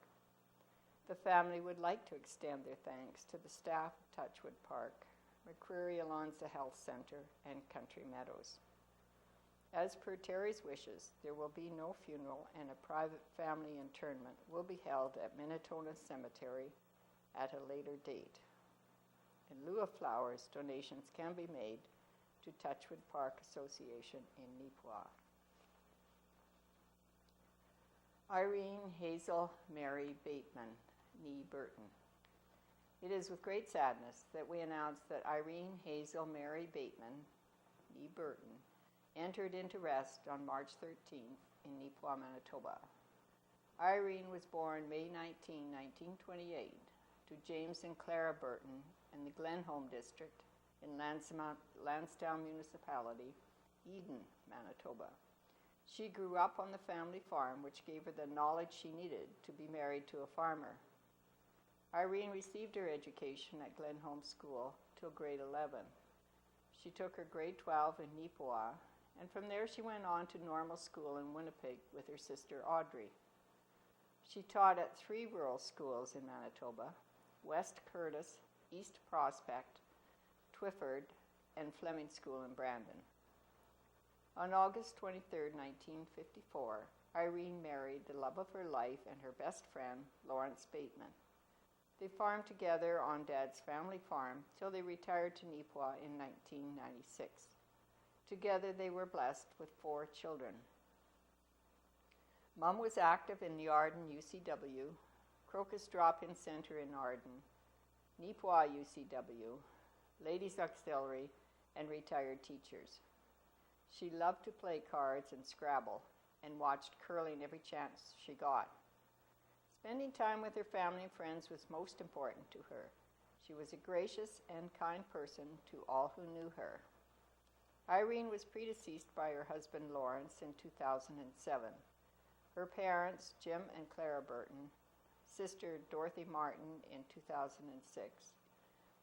The family would like to extend their thanks to the staff of Touchwood Park, McCreary Alonza Health Center, and Country Meadows. As per Terry's wishes, there will be no funeral, and a private family interment will be held at Minnetonka Cemetery at a later date. In lieu of flowers, donations can be made to Touchwood Park Association in Neepawa. Irene Hazel Mary Bateman, Nee Burton. It is with great sadness that we announce that Irene Hazel Mary Bateman, Nee Burton, entered into rest on March 13th in Neepawa, Manitoba. Irene was born May 19, 1928, to James and Clara Burton in the Glenholm District in Lansdowne Municipality, Eden, Manitoba. She grew up on the family farm, which gave her the knowledge she needed to be married to a farmer. Irene received her education at Glenholm School till grade 11. She took her grade 12 in Neepawa, and from there she went on to normal school in Winnipeg with her sister Audrey. She taught at 3 rural schools in Manitoba: West Curtis, East Prospect, Twyford, and Fleming School in Brandon. On August 23, 1954, Irene married the love of her life and her best friend, Lawrence Bateman. They farmed together on Dad's family farm till they retired to Neepawa in 1996. Together they were blessed with 4 children. Mom was active in the Arden UCW, Crocus Drop-In Center in Arden, Neepawa UCW, Ladies Auxiliary, and retired teachers. She loved to play cards and Scrabble and watched curling every chance she got. Spending time with her family and friends was most important to her. She was a gracious and kind person to all who knew her. Irene was predeceased by her husband Lawrence in 2007. Her parents, Jim and Clara Burton, sister Dorothy Martin in 2006,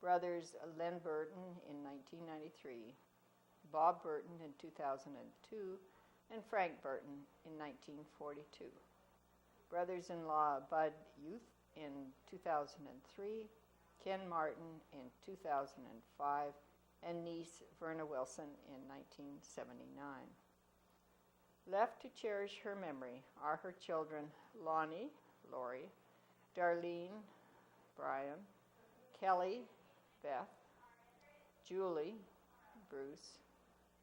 brothers Len Burton in 1993, Bob Burton in 2002, and Frank Burton in 1942. Brothers-in-law Bud Youth in 2003, Ken Martin in 2005, and niece Verna Wilson in 1979. Left to cherish her memory are her children Lonnie, Lori, Darlene, Brian, Kelly, Beth, Julie, Bruce,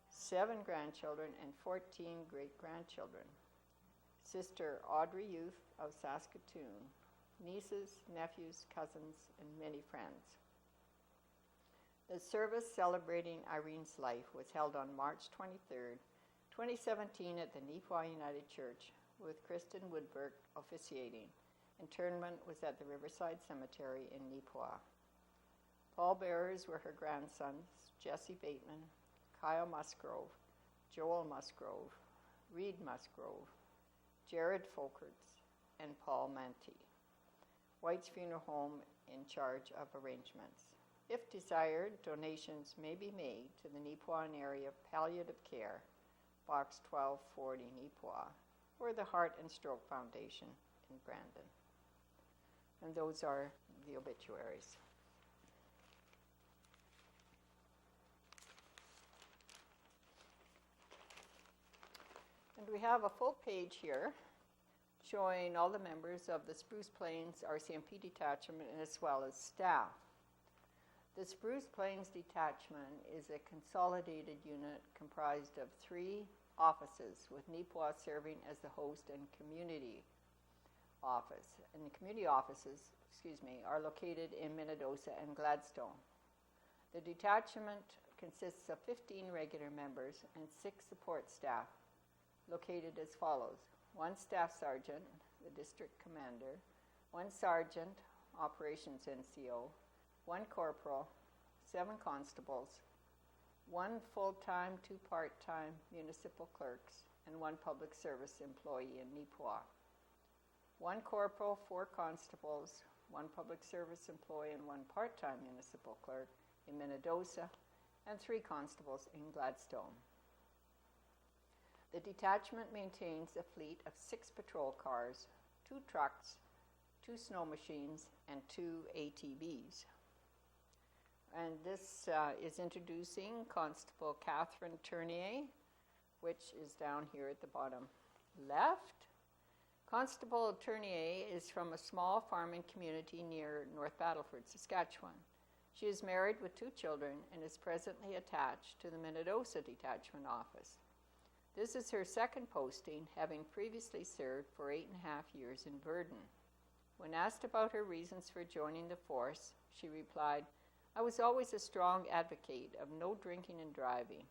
7 grandchildren and 14 great-grandchildren. Sister Audrey Youth of Saskatoon, nieces, nephews, cousins, and many friends. The service celebrating Irene's life was held on March 23, 2017 at the Neepawa United Church, with Kristen Woodberg officiating. Interment was at the Riverside Cemetery in Neepawa. Pallbearers were her grandsons, Jesse Bateman, Kyle Musgrove, Joel Musgrove, Reed Musgrove, Jared Folkerts, and Paul Mantee. White's Funeral Home in charge of arrangements. If desired, donations may be made to the Neepawa Area Palliative Care, Box 1240 Neepawa, or the Heart and Stroke Foundation in Brandon. And those are the obituaries. And we have a full page here showing all the members of the Spruce Plains RCMP detachment as well as staff. The Spruce Plains detachment is a consolidated unit comprised of 3 offices, with Neepawa serving as the host and community office. And the community offices, are located in Minnedosa and Gladstone. The detachment consists of 15 regular members and 6 support staff, located as follows: 1 staff sergeant, the district commander, 1 sergeant, operations NCO, 1 corporal, 7 constables, 1 full-time, 2 part-time municipal clerks, and 1 public service employee in Neepawa. 1 corporal, 4 constables, 1 public service employee, and 1 part-time municipal clerk in Minnedosa, and 3 constables in Gladstone. The detachment maintains a fleet of 6 patrol cars, 2 trucks, 2 snow machines, and 2 ATVs. And this is introducing Constable Catherine Tournier, which is down here at the bottom left. Constable Tournier is from a small farming community near North Battleford, Saskatchewan. She is married with 2 children and is presently attached to the Minnedosa Detachment Office. This is her 2nd posting, having previously served for 8.5 years in Virden. When asked about her reasons for joining the force, she replied, "I was always a strong advocate of no drinking and driving,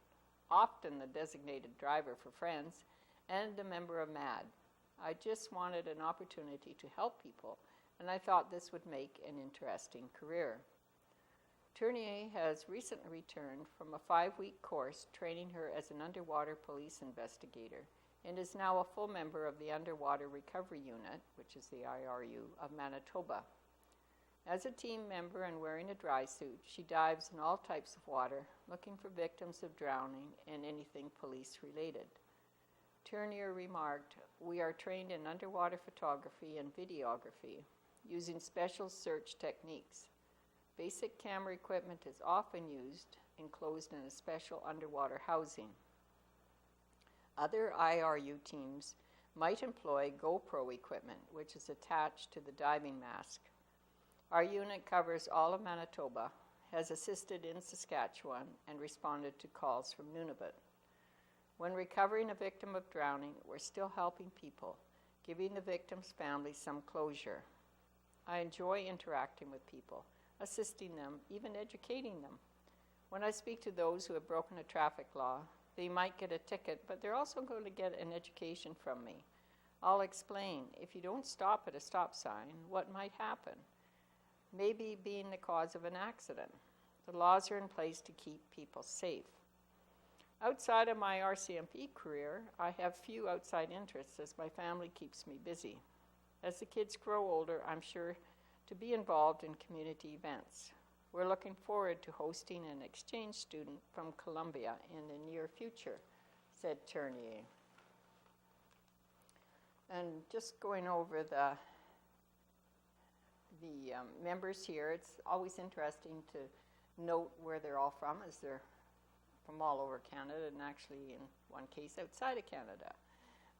often the designated driver for friends, and a member of MAD. I just wanted an opportunity to help people, and I thought this would make an interesting career." Tournier has recently returned from a 5-week course training her as an underwater police investigator, and is now a full member of the Underwater Recovery Unit, which is the IRU, of Manitoba. As a team member and wearing a dry suit, she dives in all types of water, looking for victims of drowning and anything police-related. Tournier remarked, "We are trained in underwater photography and videography, using special search techniques. Basic camera equipment is often used, enclosed in a special underwater housing. Other IRU teams might employ GoPro equipment, which is attached to the diving mask. Our unit covers all of Manitoba, has assisted in Saskatchewan, and responded to calls from Nunavut. When recovering a victim of drowning, we're still helping people, giving the victim's family some closure. I enjoy interacting with people, assisting them, even educating them. When I speak to those who have broken a traffic law, they might get a ticket, but they're also going to get an education from me. I'll explain. If you don't stop at a stop sign, what might happen? Maybe being the cause of an accident. The laws are in place to keep people safe. Outside of my RCMP career, I have few outside interests as my family keeps me busy. As the kids grow older, I'm sure to be involved in community events. We're looking forward to hosting an exchange student from Colombia in the near future, said Tournier. And just going over the members here, it's always interesting to note where they're all from, as they're from all over Canada, and actually in one case outside of Canada.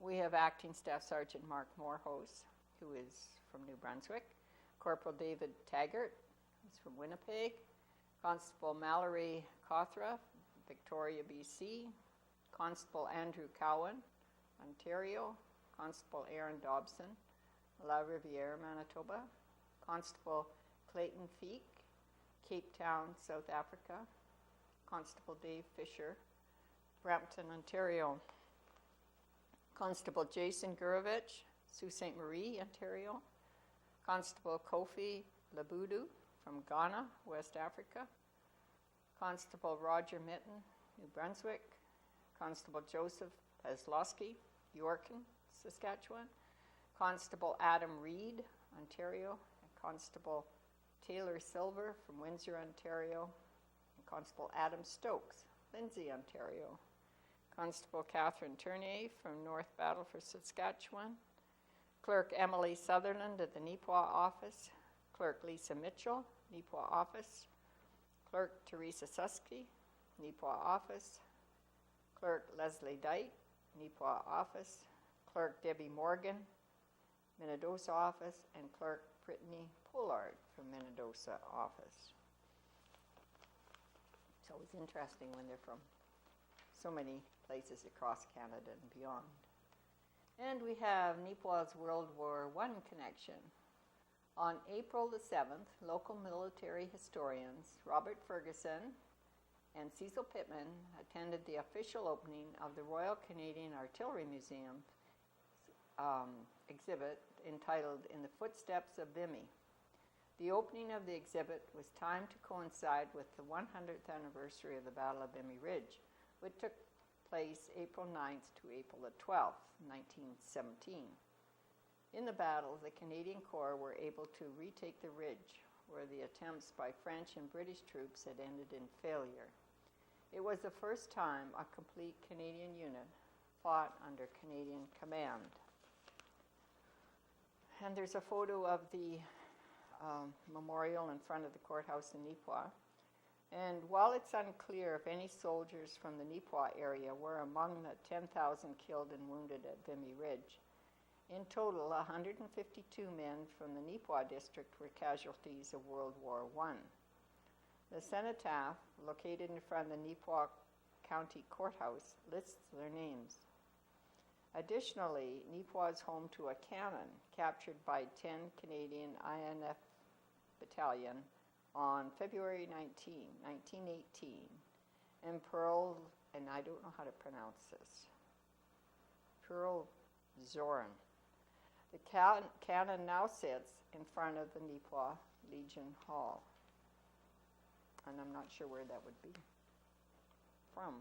We have Acting Staff Sergeant Mark Moorhouse, who is from New Brunswick, Corporal David Taggart, who's from Winnipeg, Constable Mallory Cothra, Victoria, BC, Constable Andrew Cowan, Ontario, Constable Aaron Dobson, La Riviere, Manitoba, Constable Clayton Feek, Cape Town, South Africa, Constable Dave Fisher, Brampton, Ontario, Constable Jason Gurovich, Sault Ste. Marie, Ontario, Constable Kofi Labudu from Ghana, West Africa, Constable Roger Mitten, New Brunswick, Constable Joseph Paslowski, Yorkin, Saskatchewan, Constable Adam Reed, Ontario, and Constable Taylor Silver from Windsor, Ontario, and Constable Adam Stokes, Lindsay, Ontario, Constable Catherine Tournier from North Battleford, Saskatchewan, Clerk Emily Sutherland at the Neepawa office, Clerk Lisa Mitchell, Neepawa office, Clerk Teresa Susky, Neepawa office, Clerk Leslie Dyke, Neepawa office, Clerk Debbie Morgan, Minnedosa office, and Clerk Brittany Pollard from Minnedosa office. It's always interesting when they're from so many places across Canada and beyond. And we have Neepawa's World War I connection. On April the 7th, local military historians Robert Ferguson and Cecil Pittman attended the official opening of the Royal Canadian Artillery Museum exhibit entitled In the Footsteps of Vimy. The opening of the exhibit was timed to coincide with the 100th anniversary of the Battle of Vimy Ridge, which took place April 9th to April the 12th, 1917. In the battle, the Canadian Corps were able to retake the ridge, where the attempts by French and British troops had ended in failure. It was the first time a complete Canadian unit fought under Canadian command. And there's a photo of the memorial in front of the courthouse in Neepawa. And while it's unclear if any soldiers from the Neepawa area were among the 10,000 killed and wounded at Vimy Ridge, in total, 152 men from the Neepawa district were casualties of World War I. The cenotaph, located in front of the Neepawa County Courthouse, lists their names. Additionally, Neepawa is home to a cannon captured by 10 Canadian INF Battalion on February 19, 1918, in Pearl, and I don't know how to pronounce this, Pearl Zoran. The cannon now sits in front of the Neepawa Legion Hall, and I'm not sure where that would be from.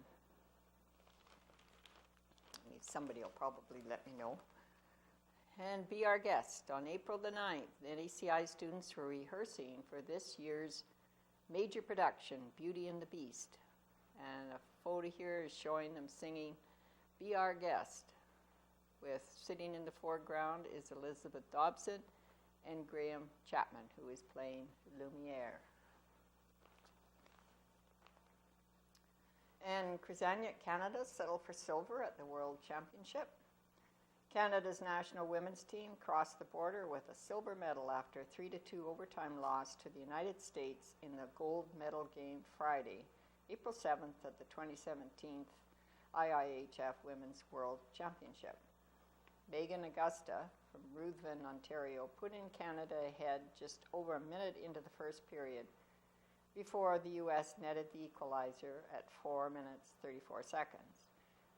Somebody will probably let me know. And be our guest. On April the 9th, the NACI students were rehearsing for this year's major production, Beauty and the Beast. And a photo here is showing them singing Be Our Guest. With sitting in the foreground is Elizabeth Dobson and Graham Chapman, who is playing Lumiere. And Krizaniak Canada settled for silver at the World Championship. Canada's national women's team crossed the border with a silver medal after a 3-2 overtime loss to the United States in the gold medal game Friday, April 7th at the 2017 IIHF Women's World Championship. Megan Augusta from Ruthven, Ontario, put in Canada ahead just over a minute into the first period before the U.S. netted the equalizer at 4 minutes, 34 seconds.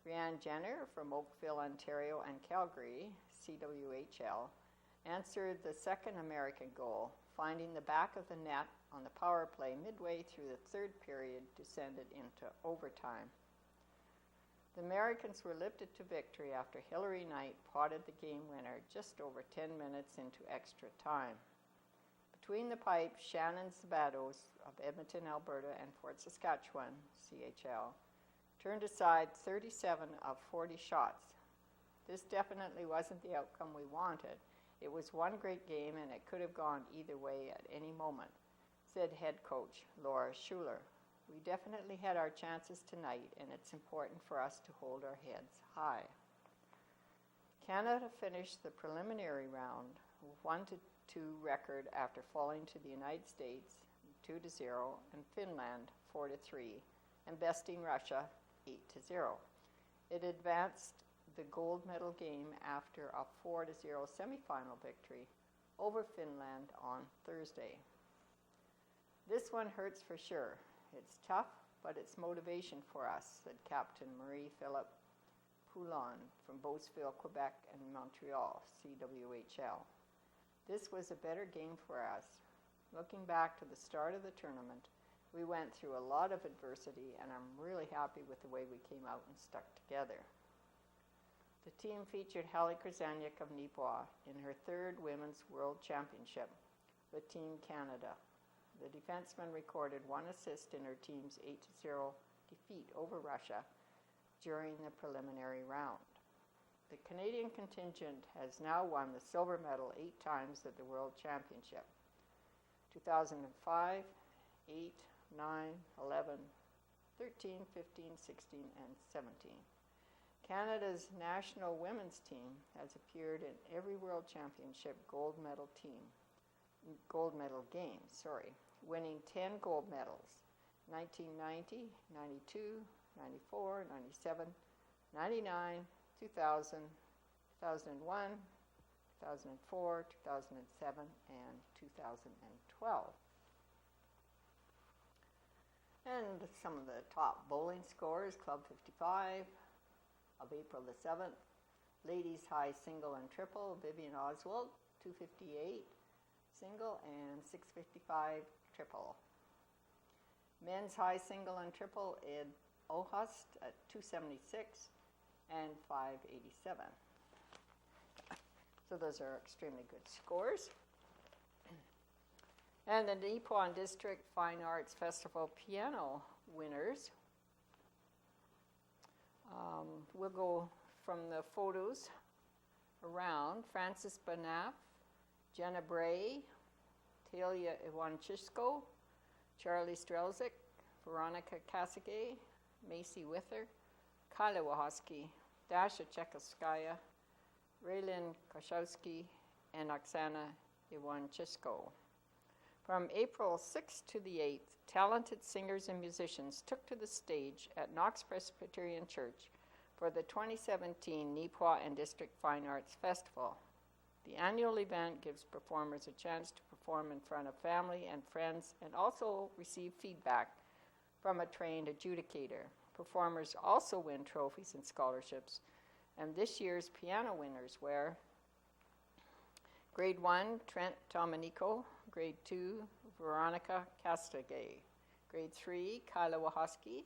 Brianne Jenner from Oakville, Ontario and Calgary, CWHL, answered the second American goal, finding the back of the net on the power play midway through the third period to send it into overtime. The Americans were lifted to victory after Hillary Knight potted the game winner just over 10 minutes into extra time. Between the pipes, Shannon Sabatos of Edmonton, Alberta and Fort Saskatchewan, CHL, turned aside 37 of 40 shots. This definitely wasn't the outcome we wanted. It was one great game and it could have gone either way at any moment, said head coach Laura Schuler. We definitely had our chances tonight and it's important for us to hold our heads high. Canada finished the preliminary round with 1-2 record after falling to the United States 2-0 and Finland 4-3 and besting Russia 8-0. It advanced the gold medal game after a 4-0 semifinal victory over Finland on Thursday. This one hurts for sure. It's tough, but it's motivation for us, said Captain Marie-Philippe Poulin from Beauceville, Quebec and Montreal, CWHL. This was a better game for us. Looking back to the start of the tournament, we went through a lot of adversity and I'm really happy with the way we came out and stuck together. The team featured Hallie Krasaniak of Neepawa in her third Women's World Championship with Team Canada. The defenseman recorded one assist in her team's 8-0 defeat over Russia during the preliminary round. The Canadian contingent has now won the silver medal 8 times at the World Championship. 2005, 8, 9, 11, 13, 15, 16, and 17. Canada's national women's team has appeared in every World Championship gold medal game, winning 10 gold medals, 1990, 92, 94, 97, 99, 2000, 2001, 2004, 2007, and 2012. And some of the top bowling scores: Club 55 of April the 7th, ladies high single and triple, Vivian Oswald, 258 single and 655 triple. Men's high single and triple, Ed Ohust at 276 and 587. So those are extremely good scores. And the Neepawa District Fine Arts Festival piano winners. We'll go from the photos around. Francis Banaf, Jenna Bray, Talia Iwanchisco, Charlie Strelzik, Veronica Kasage, Macy Wither, Kyla Wachowski, Dasha Chekhovskaya, Raylin Koszowski, and Oksana Iwanchisco. From April 6th to the 8th, talented singers and musicians took to the stage at Knox Presbyterian Church for the 2017 Neepawa and District Fine Arts Festival. The annual event gives performers a chance to perform in front of family and friends and also receive feedback from a trained adjudicator. Performers also win trophies and scholarships, and this year's piano winners were Grade 1, Trent Domenico. Grade 2, Veronica Castage. Grade 3, Kyla Wachowski.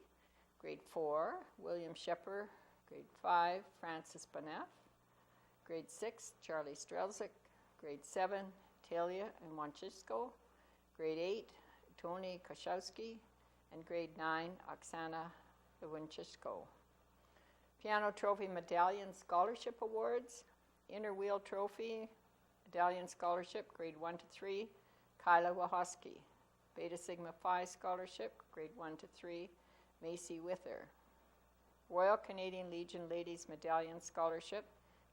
Grade 4, William Shepper. Grade 5, Francis Banaf. Grade 6, Charlie Strelzik. Grade 7, Talia Iwanchisco. Grade 8, Tony Koszowski. And Grade 9, Oksana Iwanchisco. Piano Trophy Medallion Scholarship Awards. Inner Wheel Trophy Medallion Scholarship, Grade 1 to 3, Kyla Wachowski. Beta Sigma Phi Scholarship, Grade 1 to 3, Macy Wither. Royal Canadian Legion Ladies Medallion Scholarship,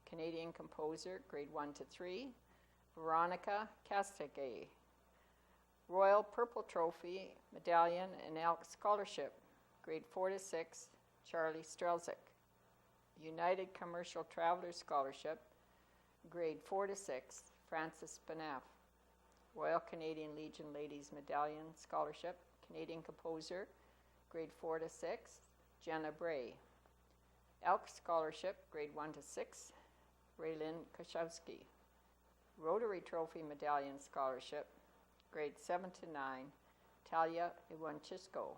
Canadian Composer, Grade 1 to 3, Veronica Castage. Royal Purple Trophy Medallion and Elk Scholarship, Grade 4 to 6, Charlie Strelzik. United Commercial Traveler Scholarship, Grade 4 to 6, Francis Banaf. Royal Canadian Legion Ladies Medallion Scholarship, Canadian Composer, Grade 4 to 6, Jenna Bray. Elk Scholarship, grade 1 to 6, Raylin Koszowski. Rotary Trophy Medallion Scholarship, grade 7 to 9, Talia Iwanchisco.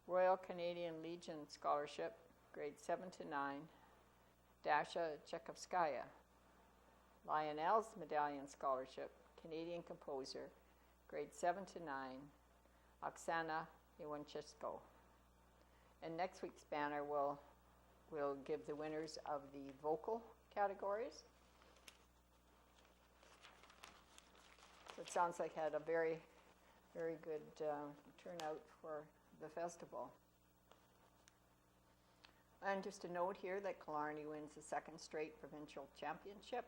Royal Canadian Legion Scholarship, grade 7 to 9, Dasha Tchaikovskaya. Lionel's Medallion Scholarship, Canadian composer, grade 7 to 9, Oksana Iwanchisco. And next week's banner will give the winners of the vocal categories. So it sounds like it had a very, very good turnout for the festival. And just a note here that Killarney wins the second straight provincial championship.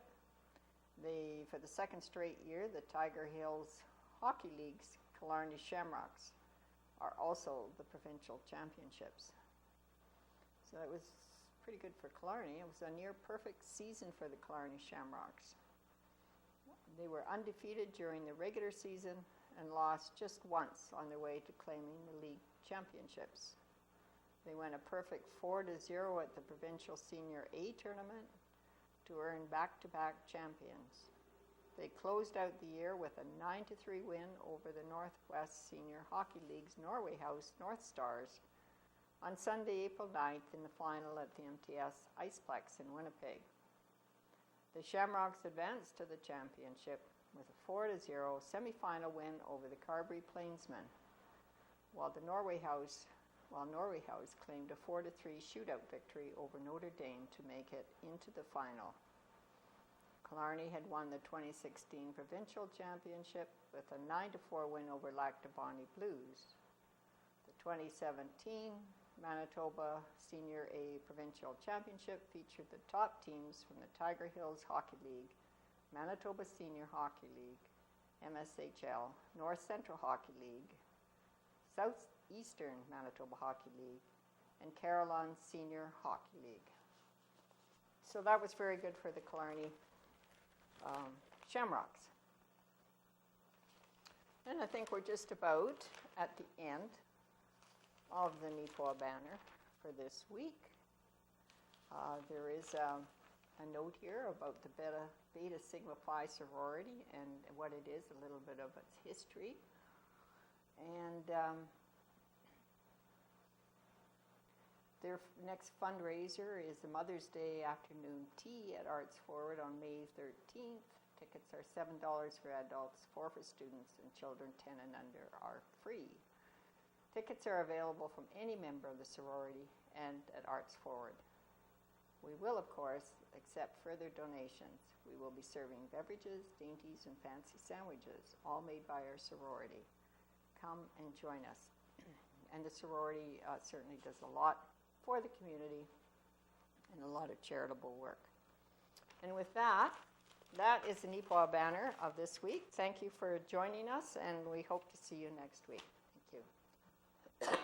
For the second straight year, the Tiger Hills Hockey League's Killarney Shamrocks are also the provincial championships. So it was pretty good for Killarney. It was a near perfect season for the Killarney Shamrocks. They were undefeated during the regular season and lost just once on their way to claiming the league championships. They went a perfect 4-0 at the provincial senior A tournament to earn back-to-back champions. They closed out the year with a 9-3 win over the Northwest Senior Hockey League's Norway House North Stars on Sunday, April 9th in the final at the MTS Iceplex in Winnipeg. The Shamrocks advanced to the championship with a 4-0 semifinal win over the Carberry Plainsmen, while Norway House claimed a 4-3 shootout victory over Notre Dame to make it into the final. Killarney had won the 2016 provincial championship with a 9-4 win over Lac du Bonnet Blues. The 2017 Manitoba Senior A Provincial Championship featured the top teams from the Tiger Hills Hockey League, Manitoba Senior Hockey League, MSHL, North Central Hockey League, Southeastern Manitoba Hockey League, and Carillon Senior Hockey League. So that was very good for the Killarney Shamrocks. And I think we're just about at the end of the Neepawa banner for this week. There is a note here about the Beta Sigma Phi sorority and what it is, a little bit of its history. And their next fundraiser is the Mother's Day afternoon tea at Arts Forward on May 13th. Tickets are $7 for adults, $4 for students, and children 10 and under are free. Tickets are available from any member of the sorority and at Arts Forward. We will, of course, accept further donations. We will be serving beverages, dainties, and fancy sandwiches, all made by our sorority. Come and join us. And the sorority certainly does a lot for the community and a lot of charitable work. And with that, that is the Neepawa banner of this week. Thank you for joining us, and we hope to see you next week. Thank you.